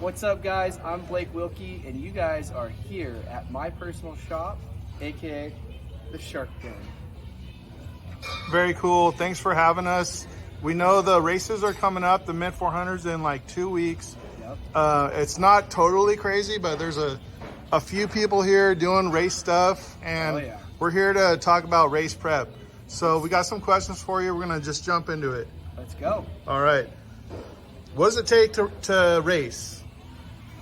What's up, guys? I'm Blake Wilkey, and you guys are here at my personal shop, aka the Shark Den. Very cool. Thanks for having us. We know the races are coming up, the Mid 400s in like 2 weeks. Yep. It's not totally crazy, but there's a few people here doing race stuff, and Oh, yeah. we're here to talk about race prep. So we got some questions for you. We're gonna just jump into it. Let's go. All right. What does it take to race?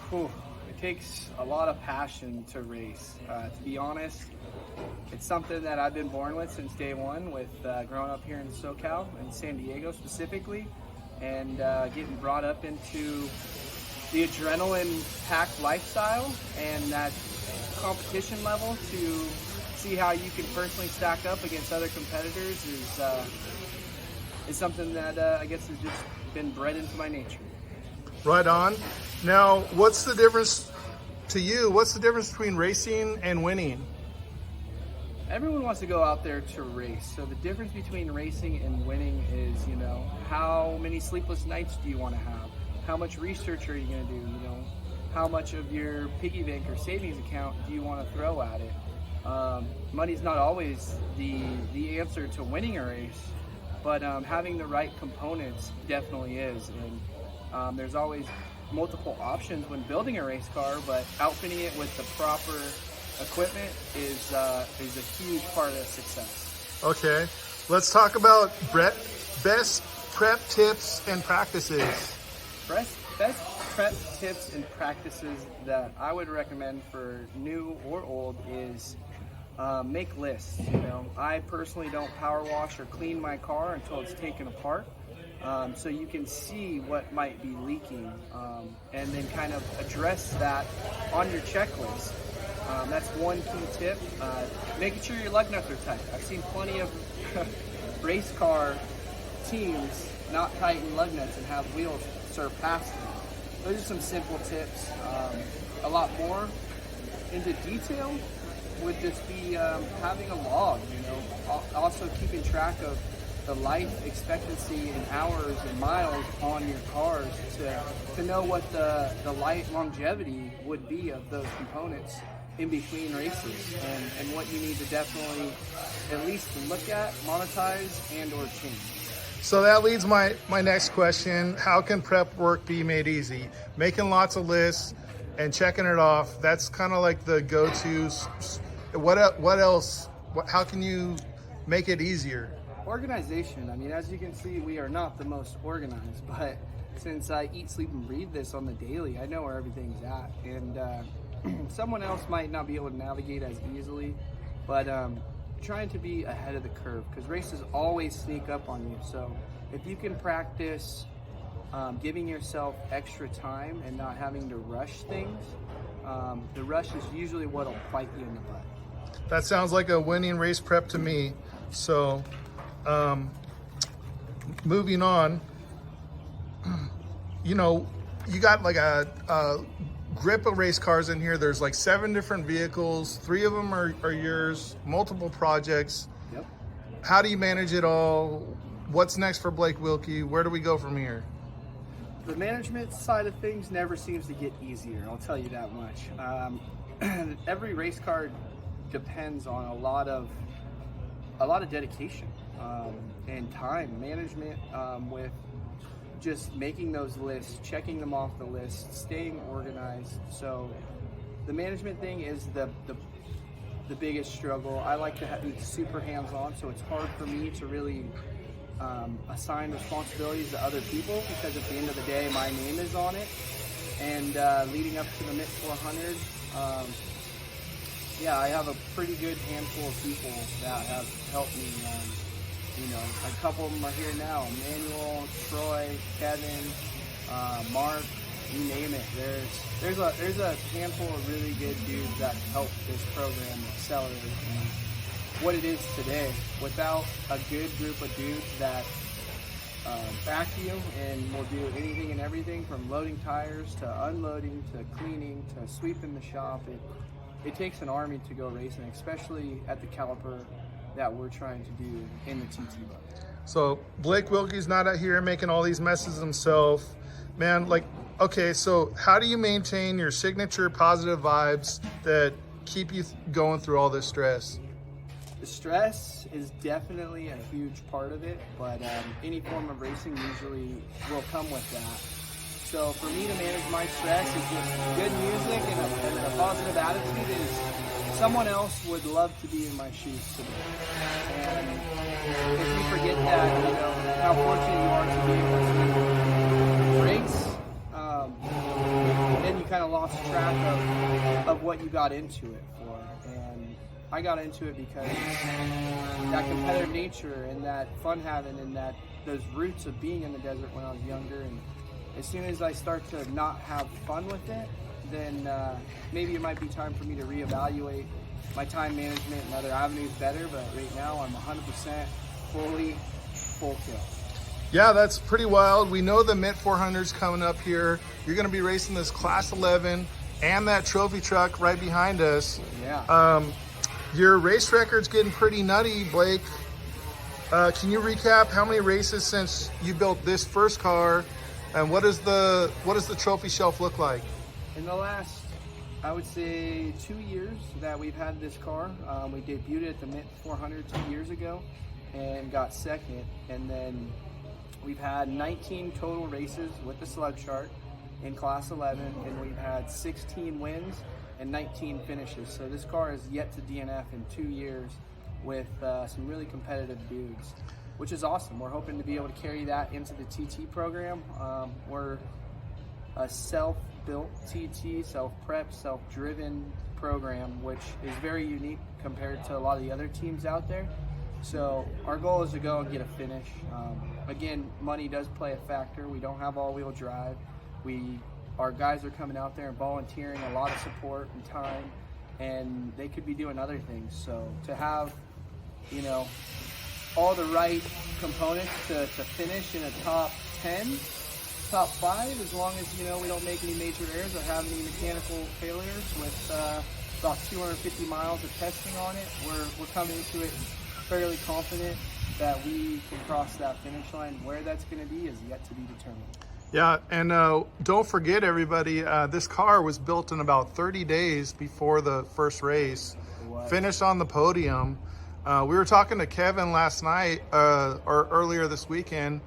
Whew. It takes a lot of passion to race. To be honest, it's something that I've been born with since day one, with growing up here in SoCal, in San Diego specifically, and getting brought up into the adrenaline-packed lifestyle and that competition level to see how you can personally stack up against other competitors is something that I guess has just been bred into my nature. Right on. Now, what's the difference to you? What's the difference between racing and winning? Everyone wants to go out there to race. So the difference between racing and winning is, how many sleepless nights do you want to have? How much research are you going to do? How much of your piggy bank or savings account do you want to throw at it? Money's not always the answer to winning a race, but having the right components definitely is. And there's always multiple options when building a race car, but outfitting it with the proper equipment is a huge part of the success. Okay, let's talk about best prep tips and practices. Best prep tips and practices that I would recommend for new or old is make lists. I personally don't power wash or clean my car until it's taken apart. So you can see what might be leaking and then kind of address that on your checklist. That's one key tip. Making sure your lug nuts are tight. I've seen plenty of race car teams not tighten lug nuts and have wheels surpass them. Those are some simple tips. A lot more into detail would just be having a log, also keeping track of the life expectancy in hours and miles on your cars to know what the life longevity would be of those components in between races, and what you need to definitely at least look at, monetize, and or change. So that leads my next question. How can prep work be made easy? Making lots of lists and checking it off, that's kind of like the go-to. What else? How can you make it easier? Organization. I mean, as you can see, we are not the most organized, but since I eat, sleep, and breathe this on the daily, I know where everything's at. And someone else might not be able to navigate as easily, but trying to be ahead of the curve, because races always sneak up on you. So if you can practice giving yourself extra time and not having to rush things, the rush is usually what'll bite you in the butt. That sounds like a winning race prep to me. So moving on, you got like a grip of race cars in here. There's like 7 different vehicles. 3 of them are yours, multiple projects. Yep. How do you manage it all? What's next for Blake Wilkey? Where do we go from here? The management side of things never seems to get easier, I'll tell you that much. Every race car depends on a lot of dedication and time management, with just making those lists, checking them off the list, staying organized. So the management thing is the biggest struggle. I like to be super hands-on, so it's hard for me to really assign responsibilities to other people, because at the end of the day, my name is on it. And leading up to the Mid 400, I have a pretty good handful of people that have helped me. A couple of them are here now: Emmanuel, Troy, Kevin, Mark, you name it. There's a handful of really good dudes that help this program accelerate what it is today. Without a good group of dudes that back you and will do anything and everything from loading tires to unloading to cleaning to sweeping the shop, it takes an army to go racing, especially at the caliber that we're trying to do in the TT Bug. So Blake Wilkey's not out here making all these messes himself. Man, like Okay, so how do you maintain your signature positive vibes that keep you going through all this stress? The stress is definitely a huge part of it, but any form of racing usually will come with that. So for me to manage my stress is just good music and a positive attitude. Is someone else would love to be in my shoes today. And if you forget that, you know, how fortunate you are to be able to race, then you kind of lost track of what you got into it for. And I got into it because that competitive nature and that fun having and that those roots of being in the desert when I was younger. And as soon as I start to not have fun with it, then maybe it might be time for me to reevaluate my time management and other avenues better. But right now I'm 100% fully full tilt. Yeah, that's pretty wild. We know the Mint 400's coming up here. You're going to be racing this Class 11 and that trophy truck right behind us. Yeah. Your race record's getting pretty nutty, Blake. Can you recap how many races since you built this first car, and what does the trophy shelf look like? In the last, I would say, 2 years that we've had this car, we debuted at the Mint 400 2 years ago and got second, and then we've had 19 total races with the Slug Shark in Class 11, and we've had 16 wins and 19 finishes. So this car is yet to DNF in 2 years with some really competitive dudes, which is awesome. We're hoping to be able to carry that into the TT program. We're a self-built TT, self-prep, self-driven program, which is very unique compared to a lot of the other teams out there. So our goal is to go and get a finish. Again, money does play a factor. We don't have all-wheel drive. Our guys are coming out there and volunteering a lot of support and time, and they could be doing other things. So to have, you know, all the right components to finish in a top 10, top 5, as long as, you know, we don't make any major errors or have any mechanical failures with about 250 miles of testing on it, we're coming into it fairly confident that we can cross that finish line. Where that's going to be is yet to be determined. Yeah, and don't forget, everybody, this car was built in about 30 days before the first race, finished on the podium. We were talking to Kevin last night, or earlier this weekend,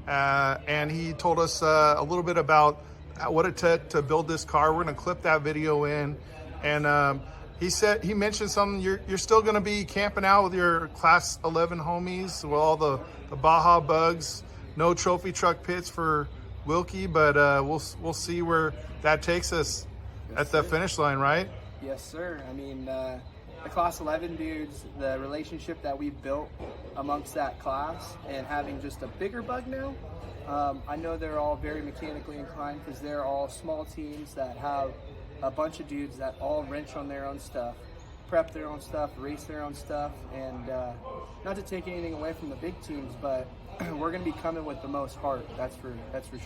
and he told us a little bit about what it took to build this car. We're going to clip that video in, and he mentioned something. You're still going to be camping out with your Class 11 homies with all the Baja Bugs. No trophy truck pits for Wilkey, but we'll see where that takes us at the finish line, right? Yes, sir. I mean, the Class 11 dudes, the relationship that we've built amongst that class, and having just a bigger bug now, I know they're all very mechanically inclined because they're all small teams that have a bunch of dudes that all wrench on their own stuff, prep their own stuff, race their own stuff, and not to take anything away from the big teams, but we're going to be coming with the most heart. That's for sure.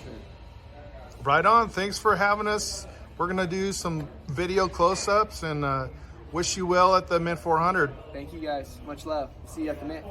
Right on. Thanks for having us. We're going to do some video close-ups and wish you well at the Mint 400. Thank you guys. Much love. See you at the Mint.